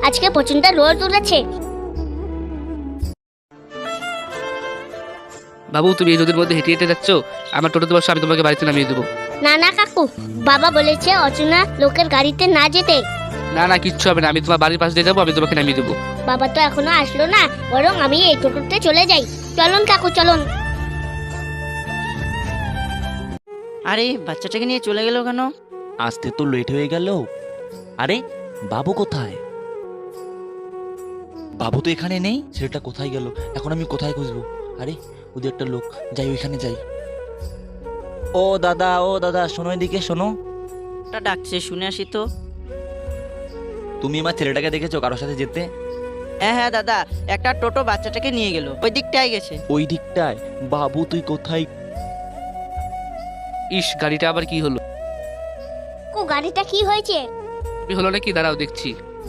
আজকে প্রচন্ড রোদ উঠেছে। বাবু, তুমি এই রোদের মধ্যে হেঁটে হেঁটে যাচ্ছ, আমার টোটোতে বসো, আমি তোমাকে বাড়িতে নামিয়ে দেবো। না না কাকু, বাবা বলেছে অচেনা লোকের গাড়িতে না যেতে। না না, কিচ্ছু হবে না, আমি তোমার বাড়ির পাশ দিয়ে যাবো, আমি তোমাকে নামিয়ে দেবো। বাবা তো এখনো আসলো না, বরং আমি এই টোটোতে চলে যাই। চলুন কাকু চলুন। আরে বাচ্চাটাকে নিয়ে চলে গেল কেন? আসতে তো লেট হয়ে গেল। আরে বাবু কোথায়? বাবু তো এখানে নেই, ছেলেটা কোথায় গেল? এখন আমি কোথায় খুঁজবো? আরে ওদের একটা লোক, যাই ওইখানে যাই। ও দাদা, ও দাদা, শোনো এদিকে শোনো। ওটা ডাকছে, শুনে আসি তো। তুমি আমার ছেলেটাকে দেখেছো কারোর সাথে যেতে? হ্যাঁ হ্যাঁ দাদা, একটা টোটো বাচ্চাটাকে নিয়ে গেল, ওই দিকটায় গেছে। ওই দিকটায়? বাবু তুই কোথায়? ইস, গাড়িটা আবার কি হলো? গাড়িটা কি হয়েছে? তুমি হলো নাকি? দাঁড়াও দেখছি।